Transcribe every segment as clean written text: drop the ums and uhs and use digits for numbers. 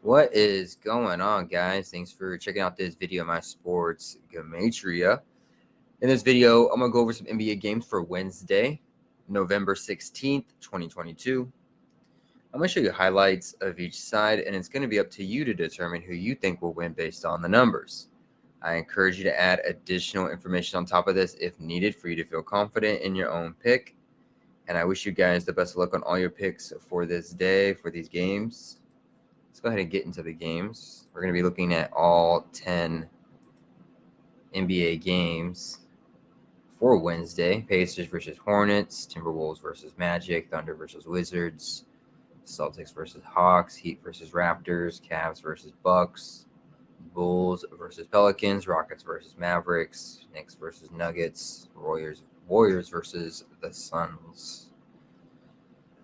What is going on, guys? Thanks for checking out this video of my sports Gematria. In this video, I'm going to go over some NBA games for Wednesday, November 16th, 2022. I'm going to show you highlights of each side, and it's going to be up to you to determine who you think will win based on the numbers. I encourage you to add additional information on top of this if needed for you to feel confident in your own pick. And I wish you guys the best of luck on all your picks for this day, for these games. Let's go ahead and get into the games. We're going to be looking at all 10 NBA games for Wednesday. Pacers versus Hornets, Timberwolves versus Magic, Thunder versus Wizards, Celtics versus Hawks, Heat versus Raptors, Cavs versus Bucks, Bulls versus Pelicans, Rockets versus Mavericks, Knicks versus Nuggets, Warriors versus the Suns.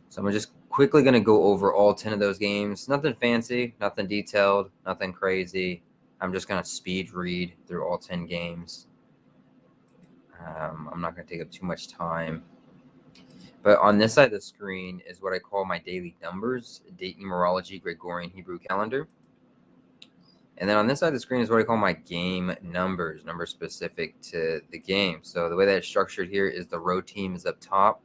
So I'm just quickly going to go over all 10 of those games. Nothing fancy, nothing detailed, nothing crazy. I'm just going to speed read through all 10 games. I'm not going to take up too much time. But on this side of the screen is what I call my daily numbers, date numerology, Gregorian Hebrew calendar. And then on this side of the screen is what I call my game numbers specific to the game. So the way that it's structured here is the road team is up top.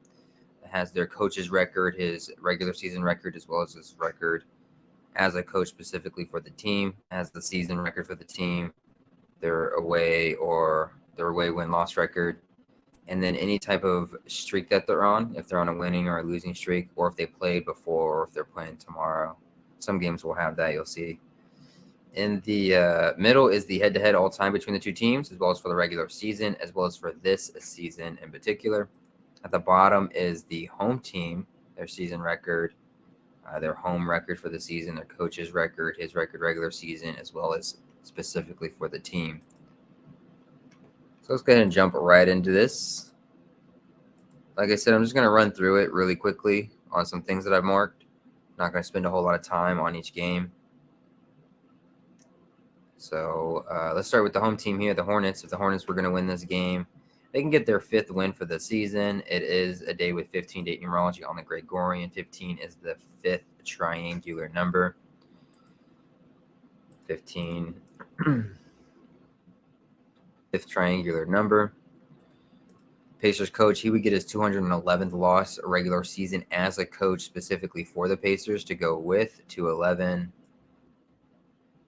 Has their coach's record, his regular season record, as well as his record as a coach specifically for the team, has the season record for the team, their away win-loss record, and then any type of streak that they're on, if they're on a winning or a losing streak, or if they played before, or if they're playing tomorrow. Some games will have that, you'll see. In the middle is the head-to-head all-time between the two teams, as well as for the regular season, as well as for this season in particular. At the bottom is the home team, their season record, their home record for the season, their coach's record, his record regular season, as well as specifically for the team. So let's go ahead and jump right into this. Like I said, I'm just going to run through it really quickly on some things that I've marked. Not going to spend a whole lot of time on each game. So let's start with the home team here, the Hornets. If the Hornets were going to win this game, they can get their 5th win for the season. It is a day with 15 date numerology on the Gregorian. 15 is the 5th triangular number. 15, 5th triangular number. Pacers coach, he would get his 211th loss regular season as a coach specifically for the Pacers to go with. 211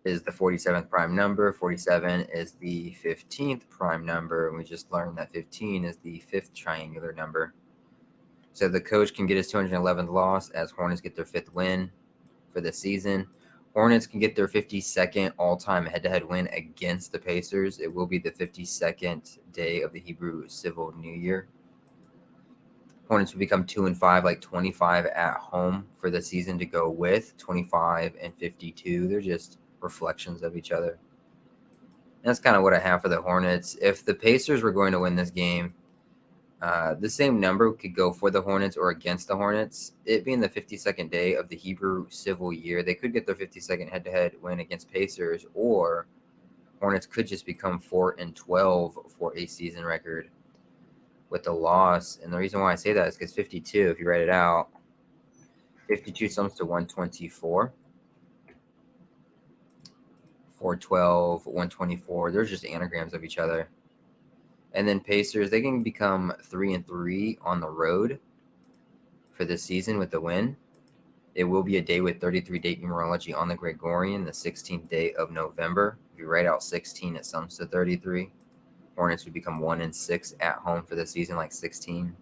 is the 47th prime number. 47 is the 15th prime number. And we just learned that 15 is the 5th triangular number. So the coach can get his 211th loss as Hornets get their 5th win for the season. Hornets can get their 52nd all-time head-to-head win against the Pacers. It will be the 52nd day of the Hebrew Civil New Year. Hornets will become 2-5, like 25 at home for the season to go with. 25 and 52. They're just reflections of each other. That's kind of what I have for the Hornets. If the Pacers were going to win this game, the same number could go for the Hornets or against the Hornets. It being the 52nd day of the Hebrew Civil Year, they could get their 52nd head-to-head win against Pacers, or Hornets could just become 4-12 for a season record with the loss. And the reason why I say that is because 52, if you write it out, 52 sums to 124. 412, 124. They're just anagrams of each other. And then Pacers, they can become 3-3 on the road for this season with the win. It will be a day with 33 date numerology on the Gregorian, the 16th day of November. If you write out 16, it sums to 33. Hornets would become 1-6 at home for the season, like 16.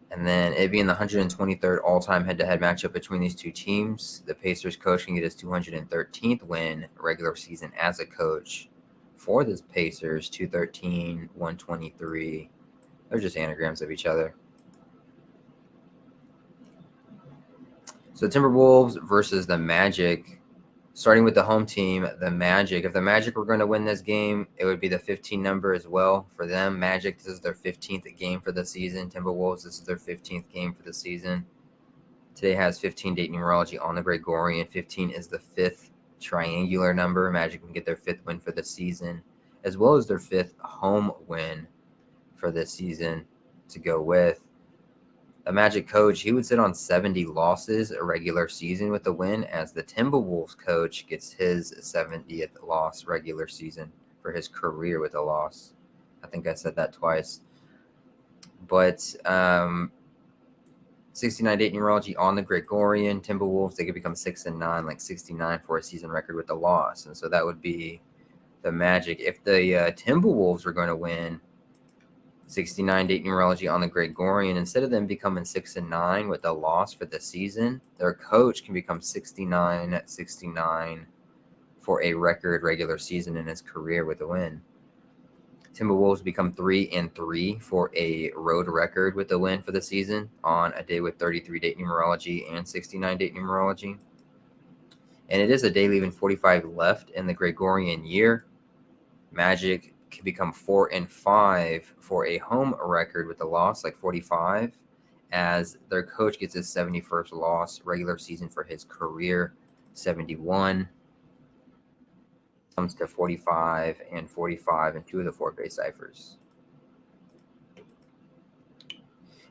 And then it being the 123rd all-time head-to-head matchup between these two teams, the Pacers coach can get his 213th win regular season as a coach for the Pacers. 213, 123. They're just anagrams of each other. So Timberwolves versus the Magic. Starting with the home team, the Magic. If the Magic were going to win this game, it would be the 15 number as well for them. Magic, this is their 15th game for the season. Timberwolves, this is their 15th game for the season. Today has 15 date numerology on the Gregorian. 15 is the 5th triangular number. Magic can get their 5th win for the season, as well as their 5th home win for this season to go with. The Magic coach, he would sit on 70 losses a regular season with a win, as the Timberwolves coach gets his 70th loss regular season for his career with a loss. I think I said that twice. But 69 date numerology on the Gregorian Timberwolves, they could become 6-9, like 69 for a season record with a loss. And so that would be the Magic. If the Timberwolves were going to win 69 date numerology on the Gregorian, instead of them becoming 6-9 with a loss for the season, their coach can become 69 for a record regular season in his career with a win. Timberwolves become 3-3 for a road record with a win for the season on a day with 33 date numerology and 69 date numerology. And it is a day leaving 45 left in the Gregorian year. Magic can become 4-5 for a home record with a loss, like 45, as their coach gets his 71st loss regular season for his career, 71. Comes to 45 and 45 in two of the 4 base ciphers.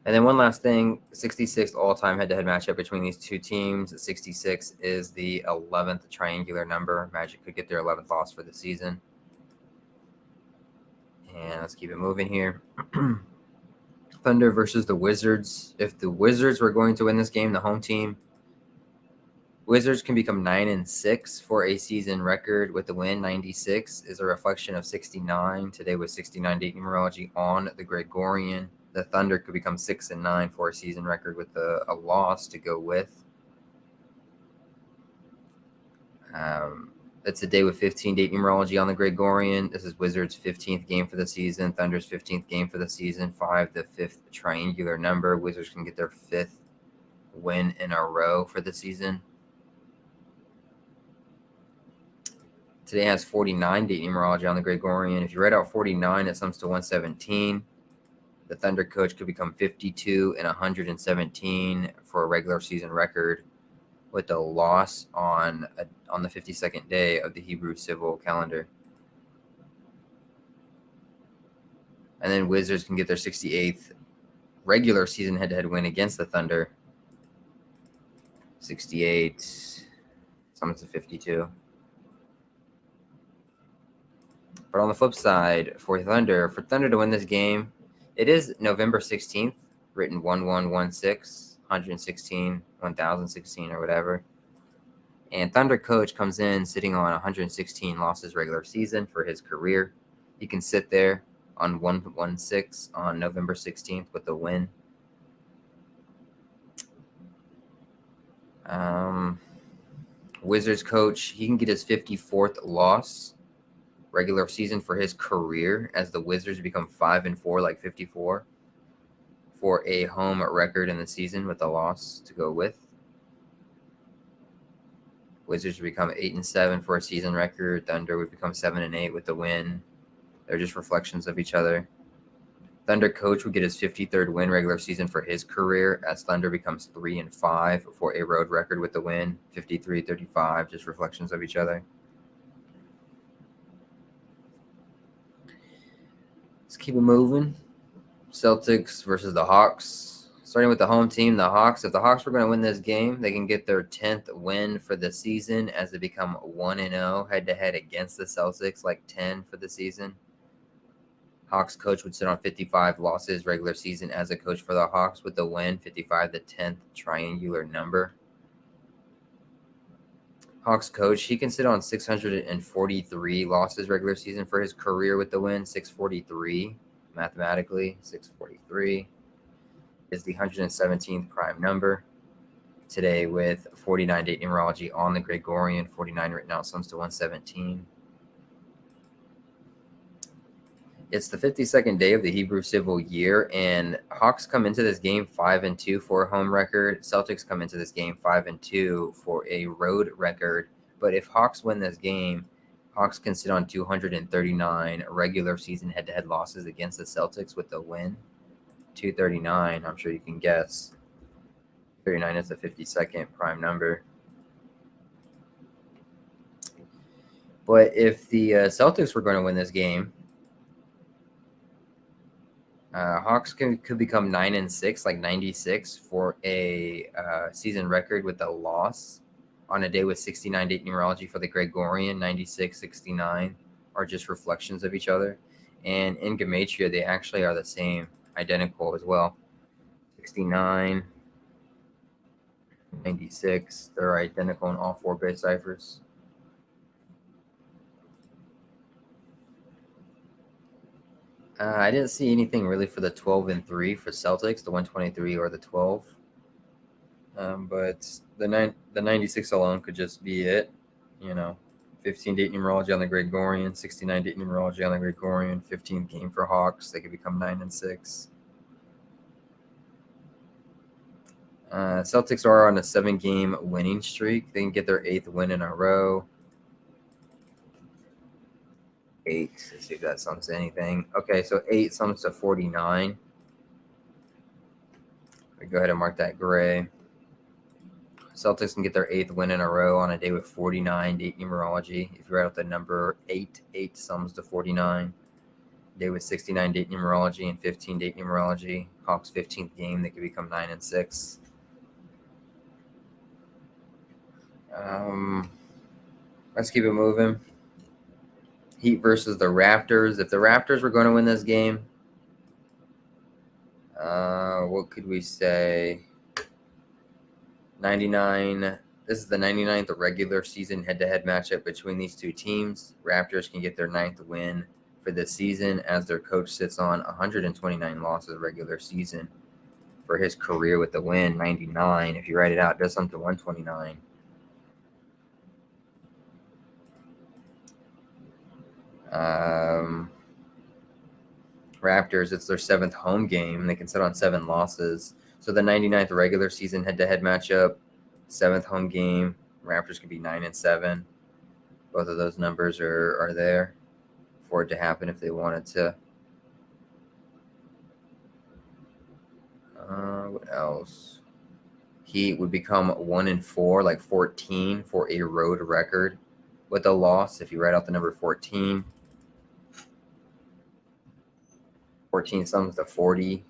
And then one last thing, 66th all-time head-to-head matchup between these two teams. 66 is the 11th triangular number. Magic could get their 11th loss for the season. And let's keep it moving here. Thunder versus the Wizards. If the Wizards were going to win this game, the home team, Wizards can become 9-6 for a season record with the win. 96 is a reflection of 69. Today was 69 date numerology on the Gregorian. The Thunder could become 6-9 for a season record with a loss to go with. It's a day with 15 date numerology on the Gregorian. This is Wizards' 15th game for the season. Thunder's 15th game for the season. 5, the 5th triangular number. Wizards can get their 5th win in a row for the season. Today has 49 date numerology on the Gregorian. If you write out 49, it sums to 117. The Thunder coach could become 52 and 117 for a regular season record with a loss on the 52nd day of the Hebrew civil calendar. And then Wizards can get their 68th regular season head-to-head win against the Thunder. 68 sums to 52. But on the flip side, for Thunder to win this game, it is November 16th, written 1116, 116, 1016, or whatever. And Thunder coach comes in sitting on 116 losses regular season for his career. He can sit there on 116 on November 16th with a win. Wizards coach, he can get his 54th loss regular season for his career as the Wizards become 5-4, like 54, for a home record in the season with a loss to go with. Wizards would become 8-7 for a season record. Thunder would become 7-8 with the win. They're just reflections of each other. Thunder coach would get his 53rd win regular season for his career as Thunder becomes 3-5 for a road record with the win. 53-35, just reflections of each other. Let's keep it moving. Celtics versus the Hawks. Starting with the home team, the Hawks. If the Hawks were going to win this game, they can get their 10th win for the season as they become 1-0 head-to-head against the Celtics, like 10 for the season. Hawks coach would sit on 55 losses regular season as a coach for the Hawks with the win, 55, the 10th triangular number. Hawks coach, he can sit on 643 losses regular season for his career with the win, 643 mathematically. 643 is the 117th prime number. Today with 49 date numerology on the Gregorian, 49 written out sums to 117. It's the 52nd day of the Hebrew civil year, and Hawks come into this game 5-2 for a home record. Celtics come into this game 5-2 for a road record. But if Hawks win this game, Hawks can sit on 239 regular season head-to-head losses against the Celtics with the win. 239, I'm sure you can guess. 39 is the 52nd prime number. But if the Celtics were going to win this game, Hawks could become 9-6, like 96, for a season record with a loss on a day with 69 date numerology for the Gregorian. 96, 69 are just reflections of each other. And in Gematria, they actually are the same, identical as well. 69, 96, they're identical in all 4 base ciphers. I didn't see anything really for the 12 and 3 for Celtics, the 123 or the 12. But the 96 alone could just be it. 15 date numerology on the Gregorian, 69 date numerology on the Gregorian, 15th game for Hawks. They could become 9-6. Celtics are on a 7-game winning streak. They can get their 8th win in a row. 8. Let's see if that sums to anything. Okay, so 8 sums to 49. We go ahead and mark that gray. Celtics can get their 8th win in a row on a day with 49 date numerology. If you write out the number 8, 8 sums to 49. Day with 69 date numerology and 15 date numerology. Hawks 15th game, they could become 9-6. Let's keep it moving. Heat versus the Raptors. If the Raptors were going to win this game, what could we say? 99. This is the 99th regular season head-to-head matchup between these two teams. Raptors can get their 9th win for this season as their coach sits on 129 losses regular season for his career with the win. 99. If you write it out, it does something to 129. Raptors, it's their 7th home game. They can sit on 7 losses. So the 99th regular season head-to-head matchup, 7th home game. Raptors could be 9-7. Both of those numbers are there for it to happen if they wanted to. What else? Heat would become 1-4, like 14 for a road record with a loss. If you write out the number 14, 14 sums to 40.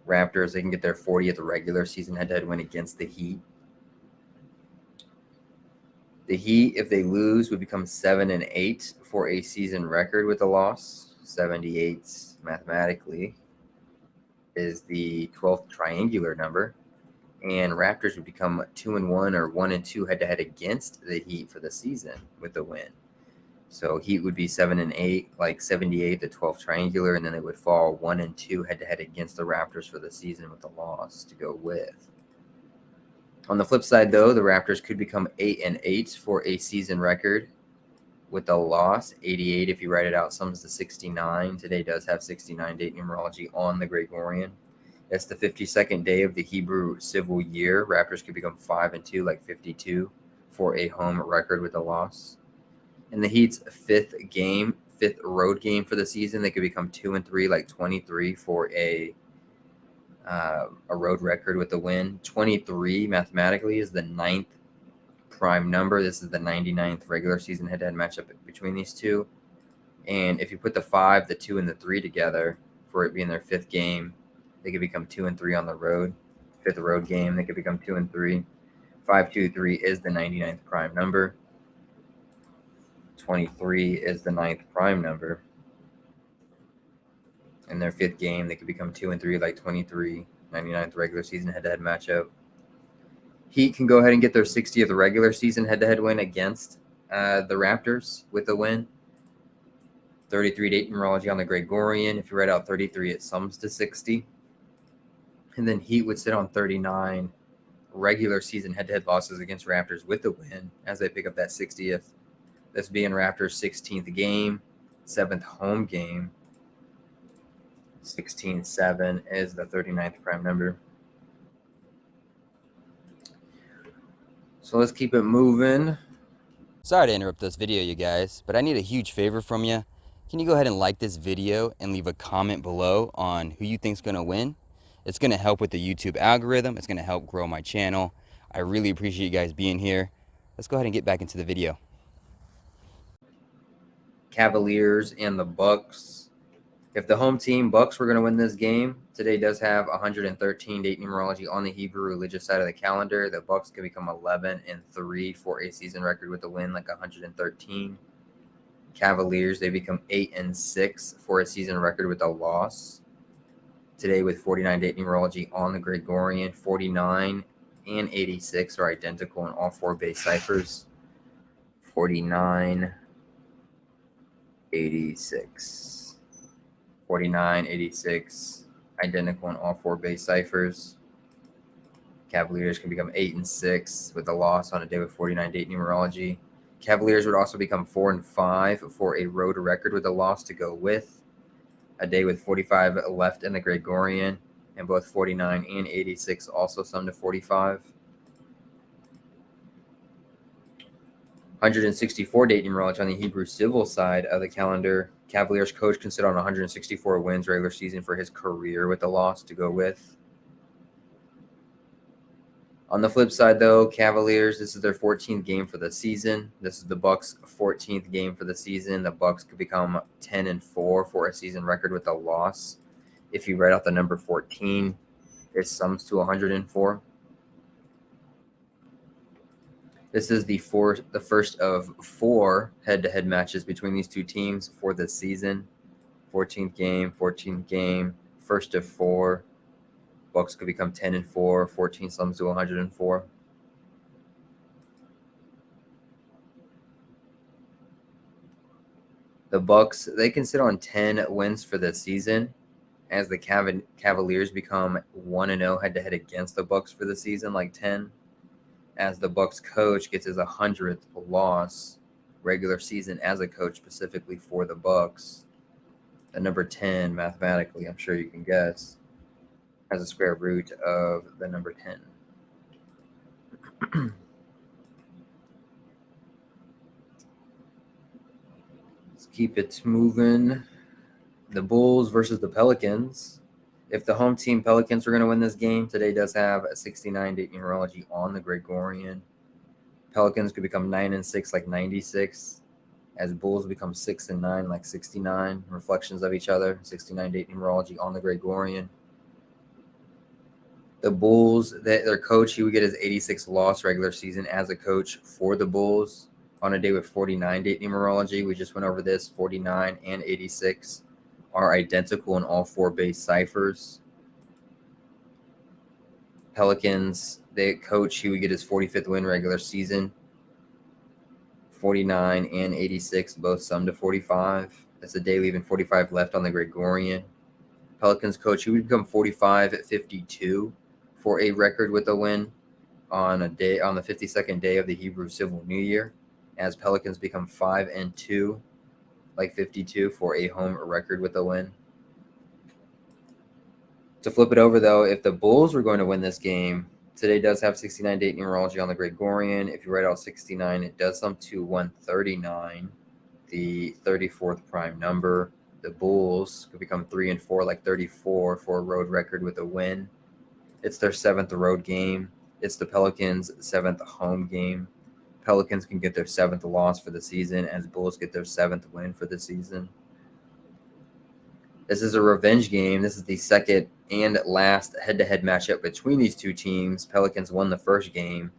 Raptors, they can get their 40th regular season head-to-head win against the Heat. The Heat, if they lose, would become 7-8 for a season record with a loss. 78 mathematically is the 12th triangular number. And Raptors would become 2-1 or 1-2 head-to-head against the Heat for the season with a win. So Heat would be 7-8, like 78, the 12th triangular, and then it would fall 1-2 head-to-head against the Raptors for the season with a loss to go with. On the flip side, though, the Raptors could become 8-8 for a season record with a loss. 88, if you write it out, sums to 69. Today does have 69 date numerology on the Gregorian. It's the 52nd day of the Hebrew civil year. Raptors could become 5-2, like 52, for a home record with a loss. In the Heat's 5th road game for the season, they could become 2-3, like 23, for a road record with a win. 23 mathematically is the 9th prime number. This is the 99th regular season head-to-head matchup between these two. And if you put the 5, the 2, and the 3 together for it being their 5th game, they could become 2-3 on the road. 5th road game, they could become 2-3. 5-2-3 is the 99th prime number. 23 is the 9th prime number. In their 5th game, they could become 2-3, like 23, 99th regular season head-to-head matchup. Heat can go ahead and get their 60th regular season head-to-head win against the Raptors with a win. 33 date numerology on the Gregorian. If you write out 33, it sums to 60. And then Heat would sit on 39 regular season head-to-head losses against Raptors with the win as they pick up that 60th. This being Raptors' 16th game, 7th home game. 16-7 is the 39th prime number. So let's keep it moving. Sorry to interrupt this video, you guys, but I need a huge favor from you. Can you go ahead and like this video and leave a comment below on who you think's going to win? It's going to help with the YouTube algorithm. It's going to help grow my channel. I really appreciate you guys being here. Let's go ahead and get back into the video. Cavaliers and the Bucks. If the home team Bucks were going to win this game, today does have 113 date numerology on the Hebrew religious side of the calendar. The Bucks could become 11-3 for a season record with a win, like 113. Cavaliers, they become 8-6 for a season record with a loss. Today with 49 date numerology on the Gregorian, 49 and 86 are identical in all four base ciphers. 49, 86. 49, 86, identical in all four base ciphers. Cavaliers can become 8-6 with a loss on a day with 49 date numerology. Cavaliers would also become 4-5 for a road record with a loss to go with a day with 45 left in the Gregorian, and both 49 and 86 also sum to 45. 164 date numerology on the Hebrew civil side of the calendar. Cavaliers coach can sit on 164 wins regular season for his career with a loss to go with. On the flip side, though, Cavaliers, this is their 14th game for the season. This is the Bucks' 14th game for the season. The Bucks could become 10-4 for a season record with a loss. If you write out the number 14, it sums to 104. This is the first of 4 head-to-head matches between these two teams for this season. 14th game, first of 4. Bucks could become 10-4. 14 sums to 104. The Bucks, they can sit on 10 wins for this season, as the Cavaliers become 1-0 head-to-head against the Bucks for the season, like 10. As the Bucks coach gets his 100th loss regular season as a coach specifically for the Bucks. The number 10, mathematically, I'm sure you can guess, has a square root of the number 10. Let's keep it moving. The Bulls versus the Pelicans. If the home team Pelicans are going to win this game, today does have a 69 date numerology on the Gregorian. Pelicans could become 9-6 like 96, as Bulls become 6-9 like 69, reflections of each other. 69 date numerology on the Gregorian. The Bulls, their coach, he would get his 86th loss regular season as a coach for the Bulls on a day with 49 date numerology. We just went over this. 49 and 86 are identical in all 4 base ciphers. Pelicans, the coach, he would get his 45th win regular season. 49 and 86 both sum to 45. That's a day leaving 45 left on the Gregorian. Pelicans coach, he would become 45-52 for a record with a win on the 52nd day of the Hebrew Civil New Year, as Pelicans become 5-2 like 52 for a home record with a win. To flip it over, though, if the Bulls were going to win this game, today does have 69 date numerology on the Gregorian. If you write out 69, it does sum to 139, the 34th prime number. The Bulls could become 3-4 like 34 for a road record with a win. It's their 7th road game. It's the Pelicans' 7th home game. Pelicans can get their 7th loss for the season, as Bulls get their 7th win for the season. This is a revenge game. This is the second and last head-to-head matchup between these two teams. Pelicans won the first game.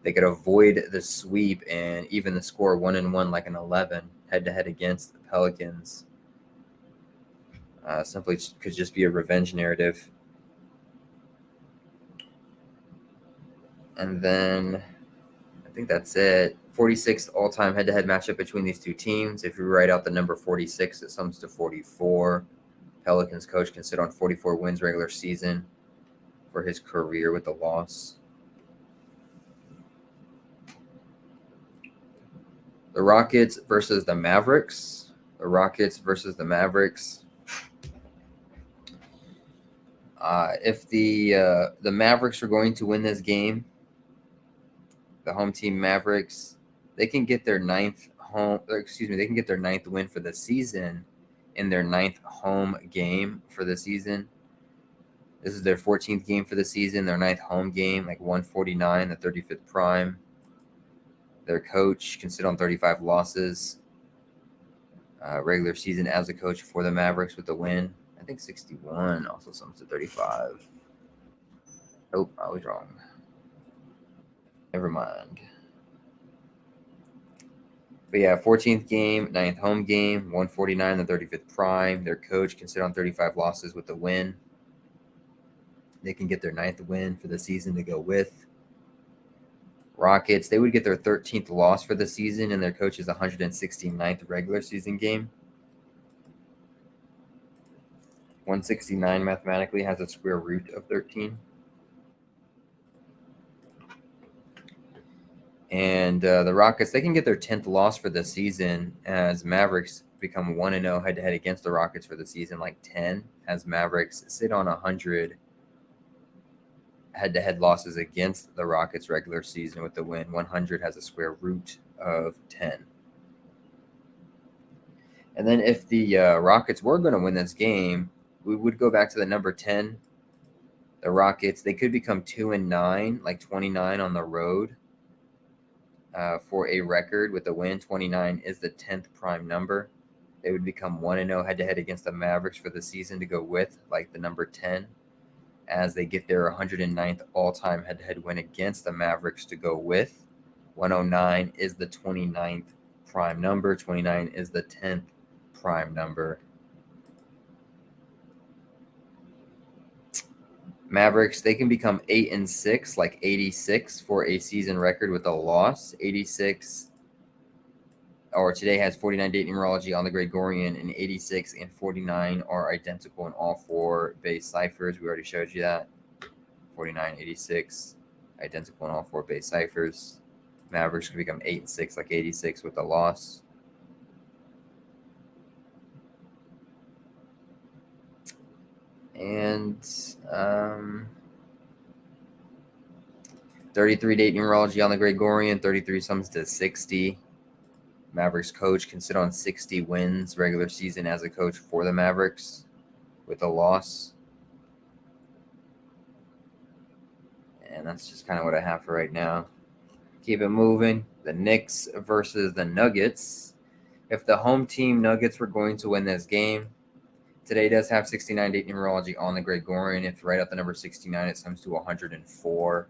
They could avoid the sweep and even the score 1-1 like an 11 head-to-head against the Pelicans. Simply could just be a revenge narrative. And then I think that's it. 46th all-time head-to-head matchup between these two teams. If you write out the number 46, it sums to 44. Pelicans coach can sit on 44 wins regular season for his career with a loss. The Rockets versus the Mavericks. The Rockets versus the Mavericks. If the Mavericks are going to win this game, the home team Mavericks, they can get their ninth win for the season in their 9th home game for the season. This is their 14th game for the season, their 9th home game, like 149, the 35th prime. Their coach can sit on 35 losses. Regular season as a coach for the Mavericks with the win. I think 61 also sums to 35. Oh, I was wrong. Never mind. But yeah, 14th game, 9th home game, 149, the 35th prime. Their coach can sit on 35 losses with the win. They can get their 9th win for the season to go with. Rockets, they would get their 13th loss for the season, and their coach's 169th regular season game. 169 mathematically has a square root of 13. And the Rockets, they can get their 10th loss for the season as Mavericks become 1-0 head-to-head against the Rockets for the season, like 10, as Mavericks sit on 100 head-to-head losses against the Rockets regular season with the win. 100 has a square root of 10. And then if the Rockets were going to win this game, we would go back to the number 10. The Rockets, they could become 2-9, like 29 on the road. For a record with a win. 29 is the 10th prime number. They would become 1-0 head-to-head against the Mavericks for the season to go with, like the number 10, as they get their 109th all-time head-to-head win against the Mavericks to go with. 109 is the 29th prime number. 29 is the 10th prime number. Mavericks, they can become 8-6, like 86 for a season record with a loss. 86 or today has 49 date numerology on the Gregorian, and 86 and 49 are identical in all four base ciphers. We already showed you that. 49, 86, identical in all four base ciphers. Mavericks can become 8-6, like 86 with a loss. And 33 date numerology on the Gregorian, 33 sums to 60. Mavericks coach can sit on 60 wins regular season as a coach for the Mavericks with a loss. And that's just kind of what I have for right now. Keep it moving. The Knicks versus the Nuggets. If the home team Nuggets were going to win this game, today does have 69 date numerology on the Gregorian. If you write out the number 69, it sums to 104.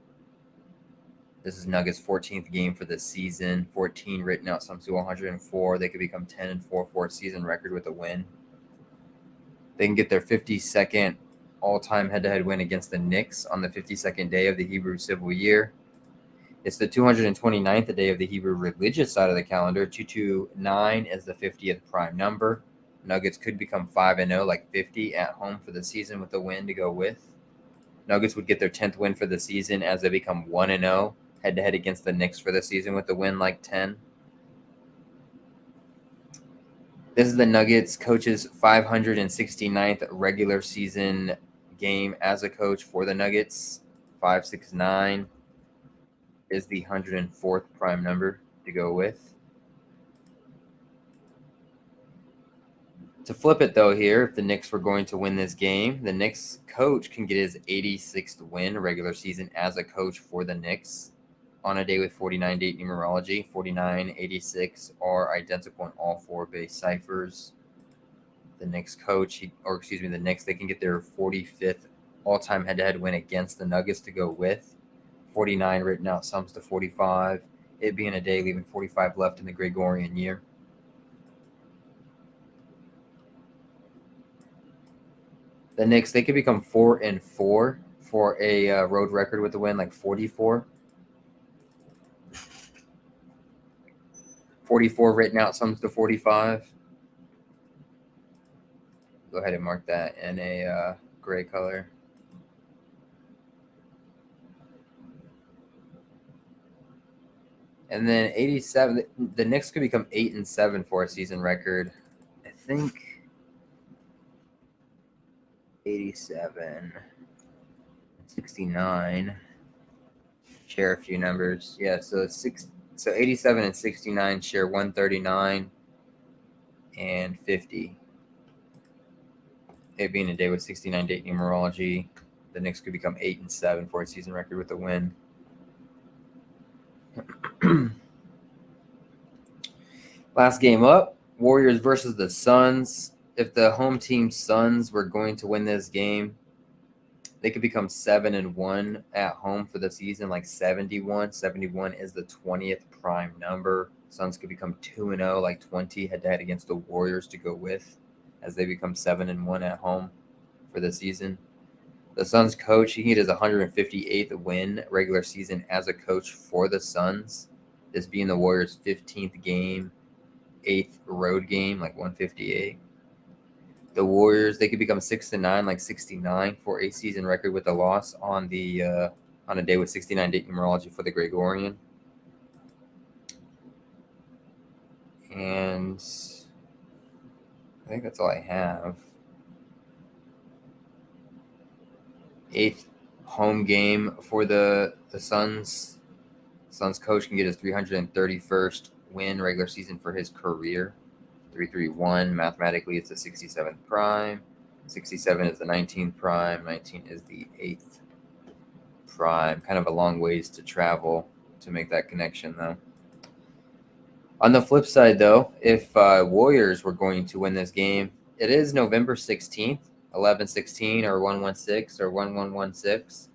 This is Nuggets' 14th game for the season. 14 written out sums to 104. They could become 10-4 for a season record with a win. They can get their 52nd all-time head-to-head win against the Knicks on the 52nd day of the Hebrew Civil Year. It's the 229th day of the Hebrew religious side of the calendar. 229 is the 50th prime number. Nuggets could become 5-0, like 50 at home for the season with a win to go with. Nuggets would get their 10th win for the season as they become 1-0 head-to-head against the Knicks for the season with the win, like 10. This is the Nuggets coach's 569th regular season game as a coach for the Nuggets. 569 is the 104th prime number to go with. To flip it, though, here, if the Knicks were going to win this game, the Knicks coach can get his 86th win regular season as a coach for the Knicks on a day with 49 date numerology. 49, 86 are identical in all four base ciphers. The Knicks coach, the Knicks, they can get their 45th all-time head-to-head win against the Nuggets to go with. 49 written out sums to 45. It being a day leaving 45 left in the Gregorian year. The Knicks, they could become 4-4 for a road record with a win, like 44. 44 written out sums to 45. Go ahead and mark that in a gray color. And then 87, the Knicks could become 8-7 for a season record. I think 87, 69 share a few numbers. Yeah, so 87 and 69 share 139 and 50. It being a day with 69 date numerology, the Knicks could become 8-7 for a season record with a win. Last game up, Warriors versus the Suns. If the home team Suns were going to win this game, they could become 7-1 at home for the season, like 71. 71 is the 20th prime number. Suns could become 2-0, like 20 head-to-head against the Warriors to go with, as they become 7-1 at home for the season. The Suns coach, he can get his 158th win regular season as a coach for the Suns. This being the Warriors' 15th game, 8th road game, like 158. The Warriors, they could become 6-9, like 69 for a season record with a loss on a day with 69 date numerology for the Gregorian. And I think that's all I have. 8th home game for the Suns. Suns coach can get his 331st win regular season for his career. 331. Mathematically, it's the 67th prime. 67 is the 19th prime. 19 is the 8th prime. Kind of a long ways to travel to make that connection, though. On the flip side, though, if Warriors were going to win this game, it is November 16th, 11-16 or 1-1-6 or 1-1-1-6.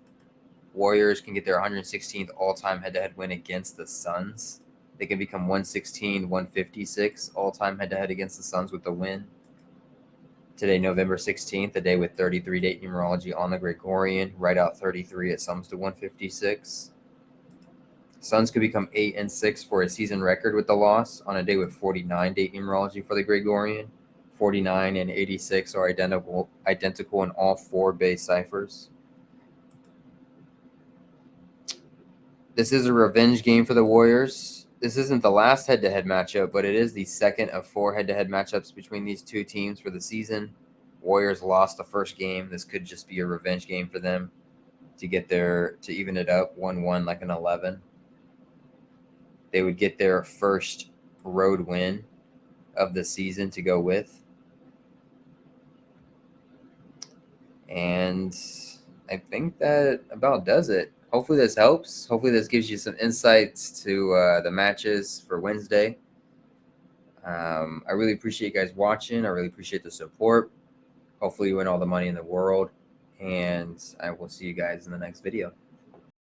Warriors can get their 116th all-time head-to-head win against the Suns. They can become 116-156 all-time head-to-head against the Suns with the win. Today, November 16th, a day with 33 date numerology on the Gregorian. Right out 33, it sums to 156. Suns could become 8-6 for a season record with the loss on a day with 49 date numerology for the Gregorian. 49 and 86 are identical in all 4 base ciphers. This is a revenge game for the Warriors. This isn't the last head-to-head matchup, but it is the second of 4 head-to-head matchups between these two teams for the season. Warriors lost the first game. This could just be a revenge game for them to even it up 1-1 like an 11. They would get their first road win of the season to go with. And I think that about does it. Hopefully this helps. Hopefully this gives you some insights to the matches for Wednesday. I really appreciate you guys watching. I really appreciate the support. Hopefully you win all the money in the world. And I will see you guys in the next video.